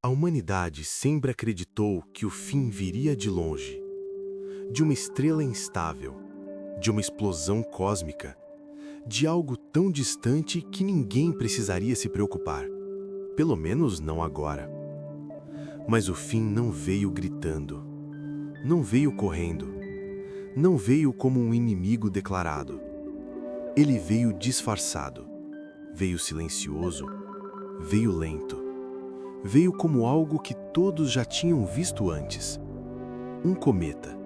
A humanidade sempre acreditou que o fim viria de longe, de uma estrela instável, de uma explosão cósmica, de algo tão distante que ninguém precisaria se preocupar, pelo menos não agora. Mas o fim não veio gritando, não veio correndo, não veio como um inimigo declarado. Ele veio disfarçado, veio silencioso, veio lento. Veio como algo que todos já tinham visto antes. Um cometa.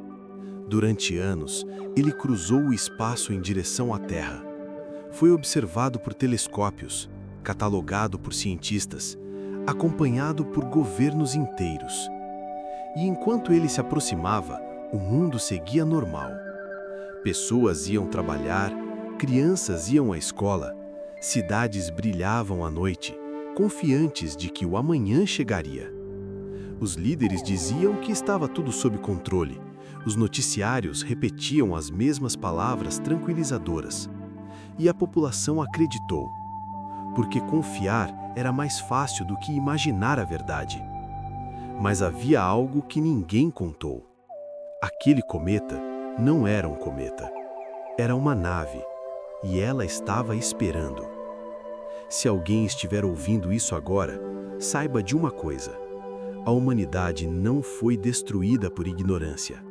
Durante anos, ele cruzou o espaço em direção à Terra. Foi observado por telescópios, catalogado por cientistas, acompanhado por governos inteiros. E enquanto ele se aproximava, o mundo seguia normal. Pessoas iam trabalhar, crianças iam à escola, cidades brilhavam à noite, confiantes de que o amanhã chegaria. Os líderes diziam que estava tudo sob controle. Os noticiários repetiam as mesmas palavras tranquilizadoras. E a população acreditou, porque confiar era mais fácil do que imaginar a verdade. Mas havia algo que ninguém contou. Aquele cometa não era um cometa. Era uma nave, e ela estava esperando. Se alguém estiver ouvindo isso agora, saiba de uma coisa: a humanidade não foi destruída por ignorância.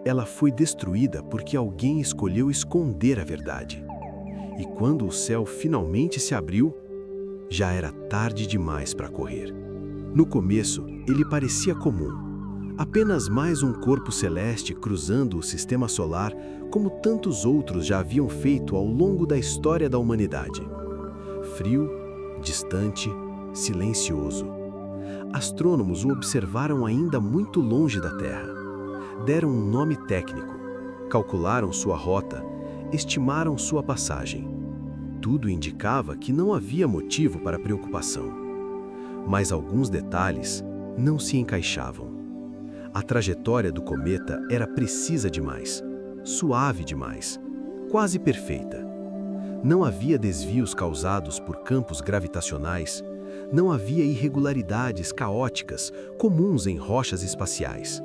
Ela foi destruída porque alguém escolheu esconder a verdade. E quando o céu finalmente se abriu, já era tarde demais para correr. No começo, ele parecia comum. Apenas mais um corpo celeste cruzando o sistema solar, como tantos outros já haviam feito ao longo da história da humanidade. Frio, distante, silencioso. Astrônomos o observaram ainda muito longe da Terra. Deram um nome técnico, calcularam sua rota, estimaram sua passagem. Tudo indicava que não havia motivo para preocupação. Mas alguns detalhes não se encaixavam. A trajetória do cometa era precisa demais, suave demais, quase perfeita. Não havia desvios causados por campos gravitacionais, não havia irregularidades caóticas comuns em rochas espaciais.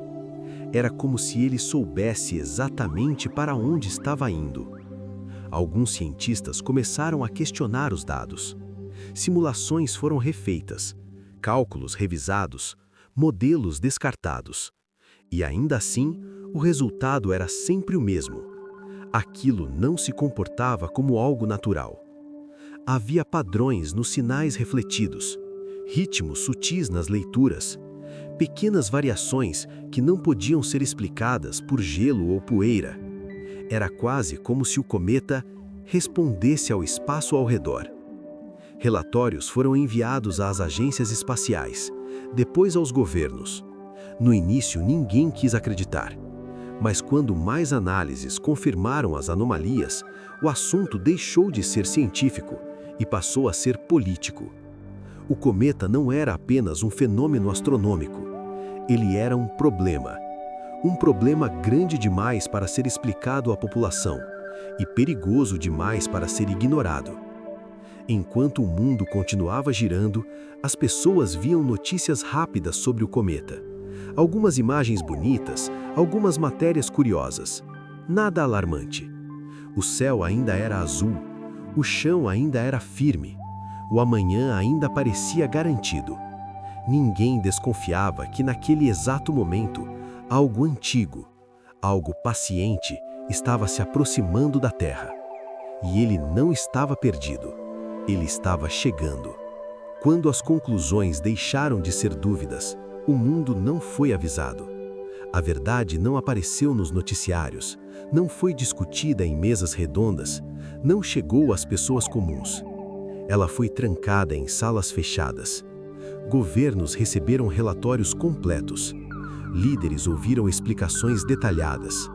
Era como se ele soubesse exatamente para onde estava indo. Alguns cientistas começaram a questionar os dados. Simulações foram refeitas, cálculos revisados, modelos descartados. E ainda assim, o resultado era sempre o mesmo. Aquilo não se comportava como algo natural. Havia padrões nos sinais refletidos, ritmos sutis nas leituras, pequenas variações que não podiam ser explicadas por gelo ou poeira. Era quase como se o cometa respondesse ao espaço ao redor. Relatórios foram enviados às agências espaciais, depois aos governos. No início, ninguém quis acreditar. Mas quando mais análises confirmaram as anomalias, o assunto deixou de ser científico e passou a ser político. O cometa não era apenas um fenômeno astronômico. Ele era um problema. Um problema grande demais para ser explicado à população e perigoso demais para ser ignorado. Enquanto o mundo continuava girando, as pessoas viam notícias rápidas sobre o cometa. Algumas imagens bonitas, algumas matérias curiosas. Nada alarmante. O céu ainda era azul, o chão ainda era firme, o amanhã ainda parecia garantido. Ninguém desconfiava que naquele exato momento, algo antigo, algo paciente, estava se aproximando da Terra. E ele não estava perdido, ele estava chegando. Quando as conclusões deixaram de ser dúvidas, o mundo não foi avisado. A verdade não apareceu nos noticiários, não foi discutida em mesas redondas, não chegou às pessoas comuns. Ela foi trancada em salas fechadas. Governos receberam relatórios completos. Líderes ouviram explicações detalhadas.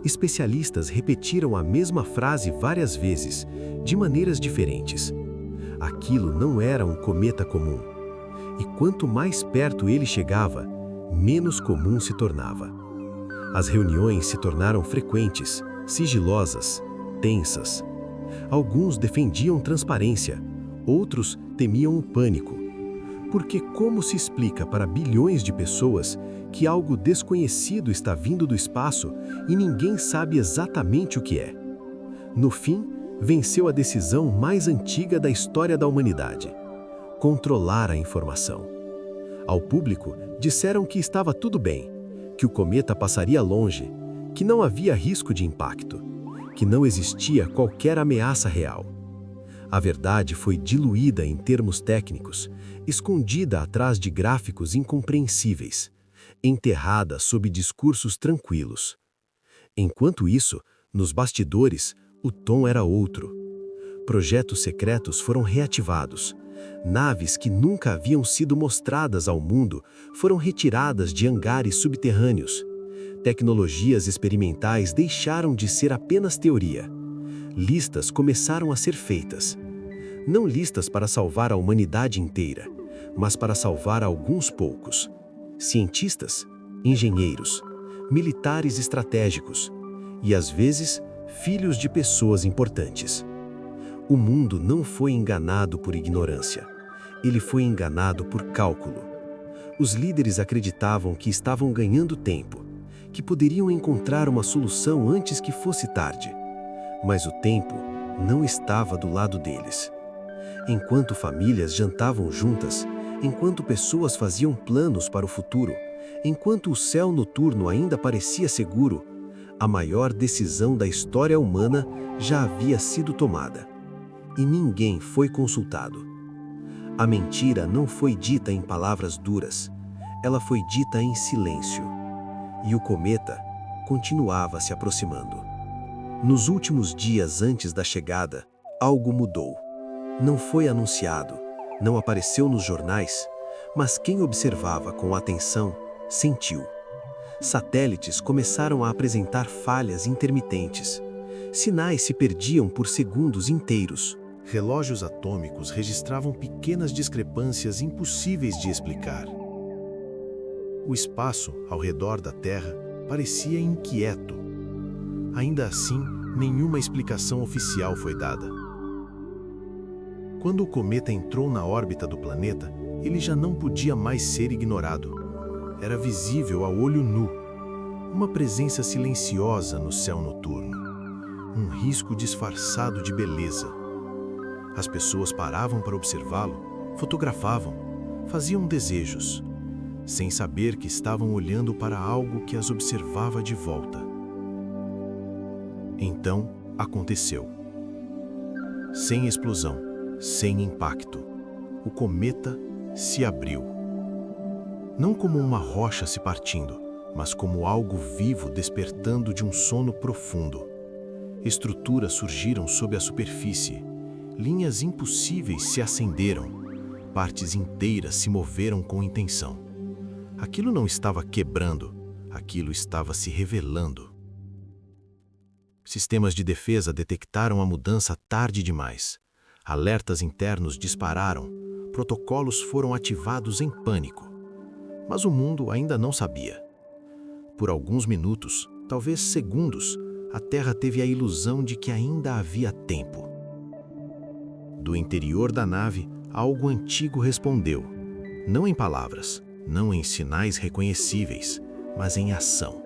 Especialistas repetiram a mesma frase várias vezes, de maneiras diferentes. Aquilo não era um cometa comum. E quanto mais perto ele chegava, menos comum se tornava. As reuniões se tornaram frequentes, sigilosas, tensas. Alguns defendiam transparência, outros temiam o pânico. Porque como se explica para bilhões de pessoas que algo desconhecido está vindo do espaço e ninguém sabe exatamente o que é? No fim, venceu a decisão mais antiga da história da humanidade: controlar a informação. Ao público, disseram que estava tudo bem, que o cometa passaria longe, que não havia risco de impacto, que não existia qualquer ameaça real. A verdade foi diluída em termos técnicos, escondida atrás de gráficos incompreensíveis, enterrada sob discursos tranquilos. Enquanto isso, nos bastidores, o tom era outro. Projetos secretos foram reativados. Naves que nunca haviam sido mostradas ao mundo foram retiradas de hangares subterrâneos. Tecnologias experimentais deixaram de ser apenas teoria. Listas começaram a ser feitas. Não listas para salvar a humanidade inteira, mas para salvar alguns poucos. Cientistas, engenheiros, militares estratégicos e, às vezes, filhos de pessoas importantes. O mundo não foi enganado por ignorância. Ele foi enganado por cálculo. Os líderes acreditavam que estavam ganhando tempo, que poderiam encontrar uma solução antes que fosse tarde. Mas o tempo não estava do lado deles. Enquanto famílias jantavam juntas, enquanto pessoas faziam planos para o futuro, enquanto o céu noturno ainda parecia seguro, a maior decisão da história humana já havia sido tomada. E ninguém foi consultado. A mentira não foi dita em palavras duras, ela foi dita em silêncio. E o cometa continuava se aproximando. Nos últimos dias antes da chegada, algo mudou. Não foi anunciado, não apareceu nos jornais, mas quem observava com atenção sentiu. Satélites começaram a apresentar falhas intermitentes. Sinais se perdiam por segundos inteiros. Relógios atômicos registravam pequenas discrepâncias impossíveis de explicar. O espaço ao redor da Terra parecia inquieto. Ainda assim, nenhuma explicação oficial foi dada. Quando o cometa entrou na órbita do planeta, ele já não podia mais ser ignorado. Era visível a olho nu, uma presença silenciosa no céu noturno, um risco disfarçado de beleza. As pessoas paravam para observá-lo, fotografavam, faziam desejos, sem saber que estavam olhando para algo que as observava de volta. Então, aconteceu. Sem explosão, sem impacto, o cometa se abriu. Não como uma rocha se partindo, mas como algo vivo despertando de um sono profundo. Estruturas surgiram sob a superfície, linhas impossíveis se acenderam, partes inteiras se moveram com intenção. Aquilo não estava quebrando, aquilo estava se revelando. Sistemas de defesa detectaram a mudança tarde demais. Alertas internos dispararam, protocolos foram ativados em pânico. Mas o mundo ainda não sabia. Por alguns minutos, talvez segundos, a Terra teve a ilusão de que ainda havia tempo. Do interior da nave, algo antigo respondeu, não em palavras, não em sinais reconhecíveis, mas em ação.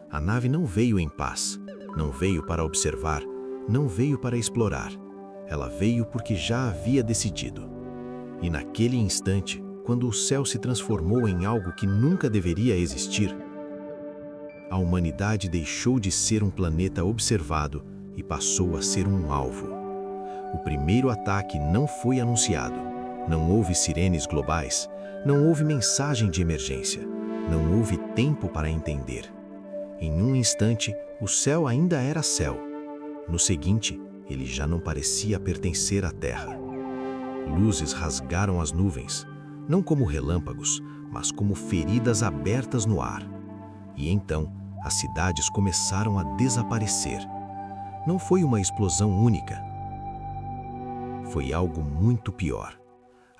A nave não veio em paz, não veio para observar, não veio para explorar. Ela veio porque já havia decidido. E naquele instante, quando o céu se transformou em algo que nunca deveria existir, a humanidade deixou de ser um planeta observado e passou a ser um alvo. O primeiro ataque não foi anunciado. Não houve sirenes globais, não houve mensagem de emergência, não houve tempo para entender. Em um instante, o céu ainda era céu. No seguinte, ele já não parecia pertencer à Terra. Luzes rasgaram as nuvens, não como relâmpagos, mas como feridas abertas no ar. E então, as cidades começaram a desaparecer. Não foi uma explosão única. Foi algo muito pior.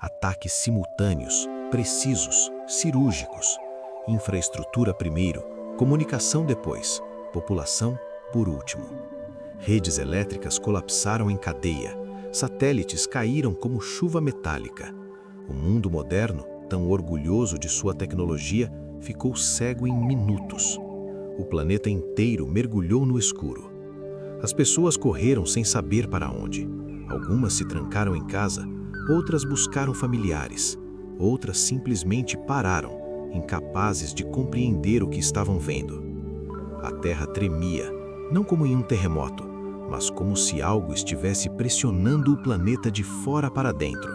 Ataques simultâneos, precisos, cirúrgicos. Infraestrutura primeiro, comunicação depois, população por último. Redes elétricas colapsaram em cadeia, satélites caíram como chuva metálica. O mundo moderno, tão orgulhoso de sua tecnologia, ficou cego em minutos. O planeta inteiro mergulhou no escuro. As pessoas correram sem saber para onde. Algumas se trancaram em casa, outras buscaram familiares, outras simplesmente pararam, incapazes de compreender o que estavam vendo. A terra tremia, não como em um terremoto, mas como se algo estivesse pressionando o planeta de fora para dentro.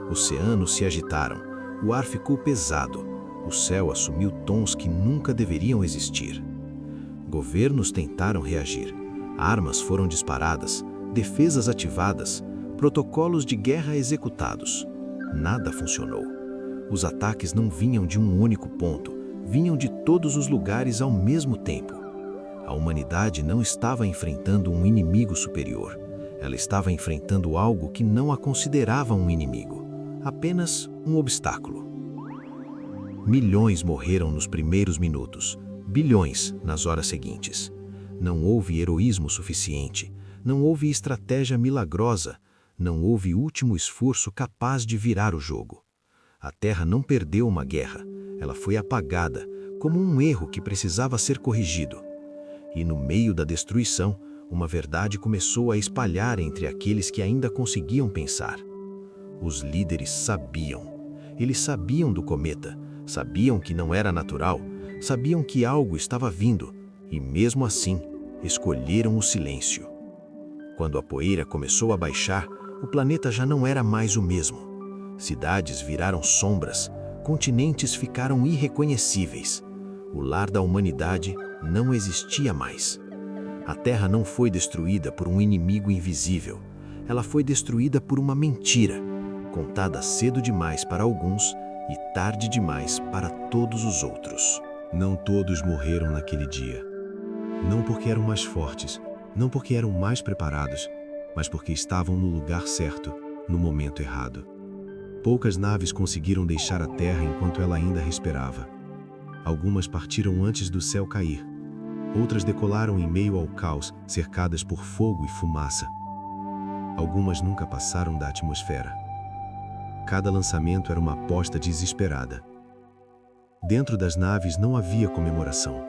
Oceanos se agitaram, o ar ficou pesado, o céu assumiu tons que nunca deveriam existir. Governos tentaram reagir, armas foram disparadas, defesas ativadas, protocolos de guerra executados. Nada funcionou. Os ataques não vinham de um único ponto, vinham de todos os lugares ao mesmo tempo. A humanidade não estava enfrentando um inimigo superior. Ela estava enfrentando algo que não a considerava um inimigo, apenas um obstáculo. Milhões morreram nos primeiros minutos, bilhões nas horas seguintes. Não houve heroísmo suficiente, não houve estratégia milagrosa, não houve último esforço capaz de virar o jogo. A Terra não perdeu uma guerra, ela foi apagada, como um erro que precisava ser corrigido. E no meio da destruição, uma verdade começou a espalhar entre aqueles que ainda conseguiam pensar. Os líderes sabiam. Eles sabiam do cometa, sabiam que não era natural, sabiam que algo estava vindo, e mesmo assim, escolheram o silêncio. Quando a poeira começou a baixar, o planeta já não era mais o mesmo. Cidades viraram sombras, continentes ficaram irreconhecíveis. O lar da humanidade não existia mais. A Terra não foi destruída por um inimigo invisível. Ela foi destruída por uma mentira, contada cedo demais para alguns e tarde demais para todos os outros. Não todos morreram naquele dia. Não porque eram mais fortes, não porque eram mais preparados, mas porque estavam no lugar certo, no momento errado. Poucas naves conseguiram deixar a Terra enquanto ela ainda respirava. Algumas partiram antes do céu cair. Outras decolaram em meio ao caos, cercadas por fogo e fumaça. Algumas nunca passaram da atmosfera. Cada lançamento era uma aposta desesperada. Dentro das naves não havia comemoração.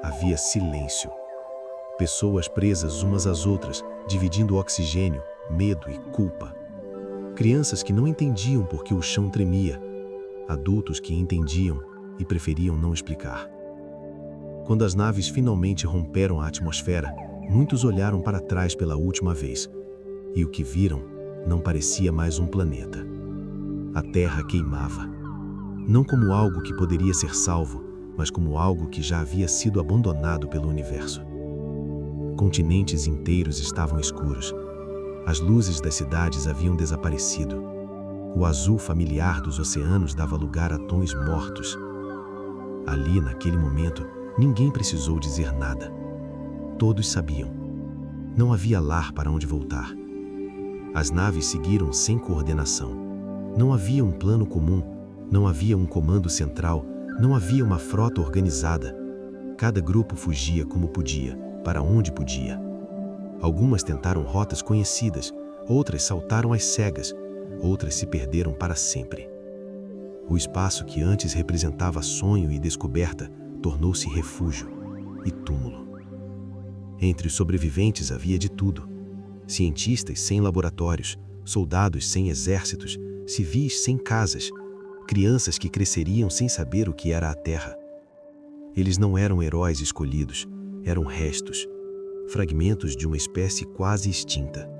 Havia silêncio. Pessoas presas umas às outras, dividindo oxigênio, medo e culpa. Crianças que não entendiam por que o chão tremia. Adultos que entendiam e preferiam não explicar. Quando as naves finalmente romperam a atmosfera, muitos olharam para trás pela última vez. E o que viram não parecia mais um planeta. A Terra queimava. Não como algo que poderia ser salvo, mas como algo que já havia sido abandonado pelo universo. Continentes inteiros estavam escuros. As luzes das cidades haviam desaparecido. O azul familiar dos oceanos dava lugar a tons mortos. Ali, naquele momento, ninguém precisou dizer nada. Todos sabiam. Não havia lar para onde voltar. As naves seguiram sem coordenação. Não havia um plano comum, não havia um comando central, não havia uma frota organizada. Cada grupo fugia como podia, para onde podia. Algumas tentaram rotas conhecidas, outras saltaram às cegas, outras se perderam para sempre. O espaço que antes representava sonho e descoberta tornou-se refúgio e túmulo. Entre os sobreviventes havia de tudo: cientistas sem laboratórios, soldados sem exércitos, civis sem casas, crianças que cresceriam sem saber o que era a Terra. Eles não eram heróis escolhidos, eram restos, fragmentos de uma espécie quase extinta.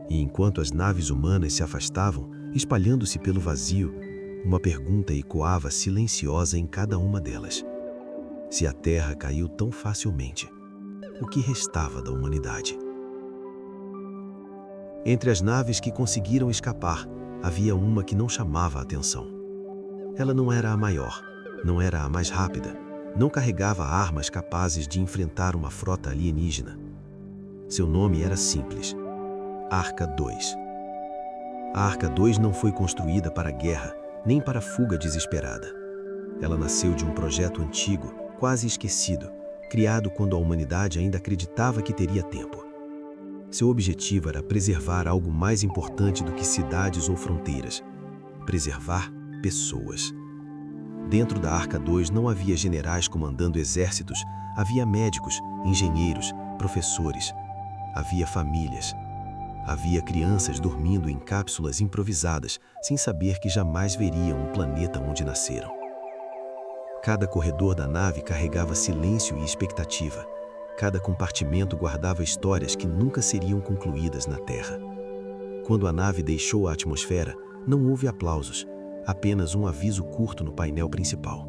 E enquanto as naves humanas se afastavam, espalhando-se pelo vazio, uma pergunta ecoava silenciosa em cada uma delas. Se a Terra caiu tão facilmente, o que restava da humanidade? Entre as naves que conseguiram escapar, havia uma que não chamava a atenção. Ela não era a maior, não era a mais rápida, não carregava armas capazes de enfrentar uma frota alienígena. Seu nome era simples: Arca 2. A Arca 2 não foi construída para guerra, nem para fuga desesperada. Ela nasceu de um projeto antigo, quase esquecido, criado quando a humanidade ainda acreditava que teria tempo. Seu objetivo era preservar algo mais importante do que cidades ou fronteiras: preservar pessoas. Dentro da Arca 2 não havia generais comandando exércitos, havia médicos, engenheiros, professores. Havia famílias. Havia crianças dormindo em cápsulas improvisadas, sem saber que jamais veriam o planeta onde nasceram. Cada corredor da nave carregava silêncio e expectativa. Cada compartimento guardava histórias que nunca seriam concluídas na Terra. Quando a nave deixou a atmosfera, não houve aplausos, apenas um aviso curto no painel principal.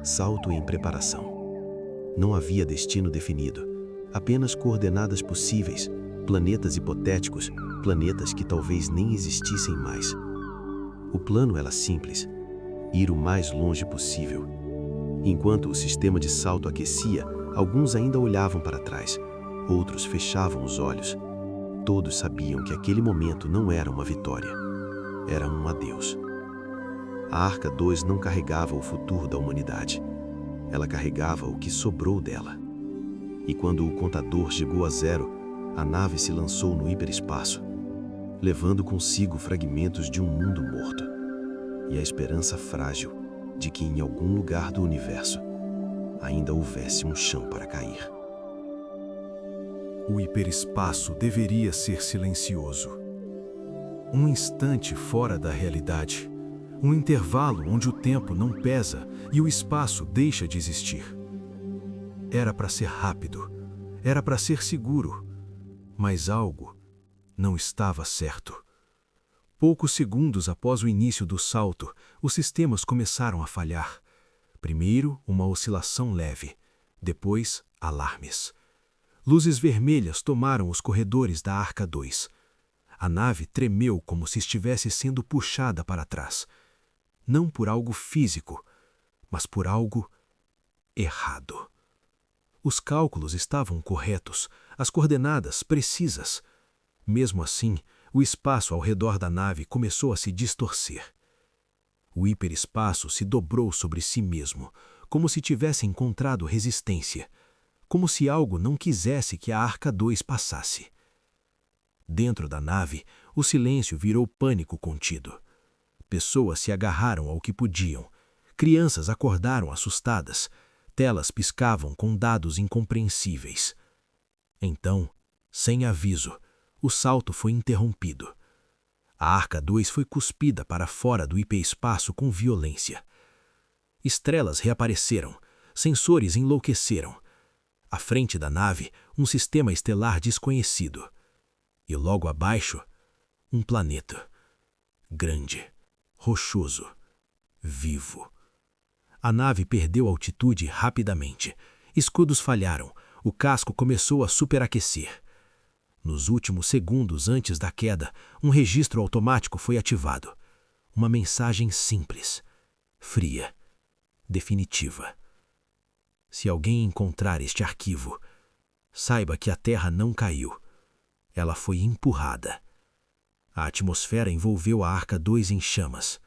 Salto em preparação. Não havia destino definido, apenas coordenadas possíveis, planetas hipotéticos, planetas que talvez nem existissem mais. O plano era simples: ir o mais longe possível. Enquanto o sistema de salto aquecia, alguns ainda olhavam para trás, outros fechavam os olhos. Todos sabiam que aquele momento não era uma vitória, era um adeus. A Arca 2 não carregava o futuro da humanidade. Ela carregava o que sobrou dela. E quando o contador chegou a zero, a nave se lançou no hiperespaço, levando consigo fragmentos de um mundo morto e a esperança frágil de que em algum lugar do universo ainda houvesse um chão para cair. O hiperespaço deveria ser silencioso. Um instante fora da realidade. Um intervalo onde o tempo não pesa e o espaço deixa de existir. Era para ser rápido, era para ser seguro, mas algo não estava certo. Poucos segundos após o início do salto, os sistemas começaram a falhar. Primeiro, uma oscilação leve, depois, alarmes. Luzes vermelhas tomaram os corredores da Arca 2. A nave tremeu como se estivesse sendo puxada para trás. Não por algo físico, mas por algo errado. Os cálculos estavam corretos, as coordenadas precisas. Mesmo assim, o espaço ao redor da nave começou a se distorcer. O hiperespaço se dobrou sobre si mesmo, como se tivesse encontrado resistência, como se algo não quisesse que a Arca 2 passasse. Dentro da nave, o silêncio virou pânico contido. Pessoas se agarraram ao que podiam. Crianças acordaram assustadas. Telas piscavam com dados incompreensíveis. Então, sem aviso, o salto foi interrompido. A Arca 2 foi cuspida para fora do hiperespaço com violência. Estrelas reapareceram. Sensores enlouqueceram. À frente da nave, um sistema estelar desconhecido. E logo abaixo, um planeta. Grande, rochoso, vivo. A nave perdeu altitude rapidamente. Escudos falharam. O casco começou a superaquecer. Nos últimos segundos antes da queda, um registro automático foi ativado. Uma mensagem simples, fria, definitiva. Se alguém encontrar este arquivo, saiba que a Terra não caiu. Ela foi empurrada. A atmosfera envolveu a Arca 2 em chamas.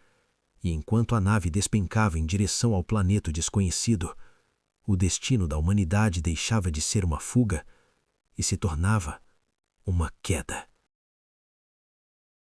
E enquanto a nave despencava em direção ao planeta desconhecido, o destino da humanidade deixava de ser uma fuga e se tornava uma queda.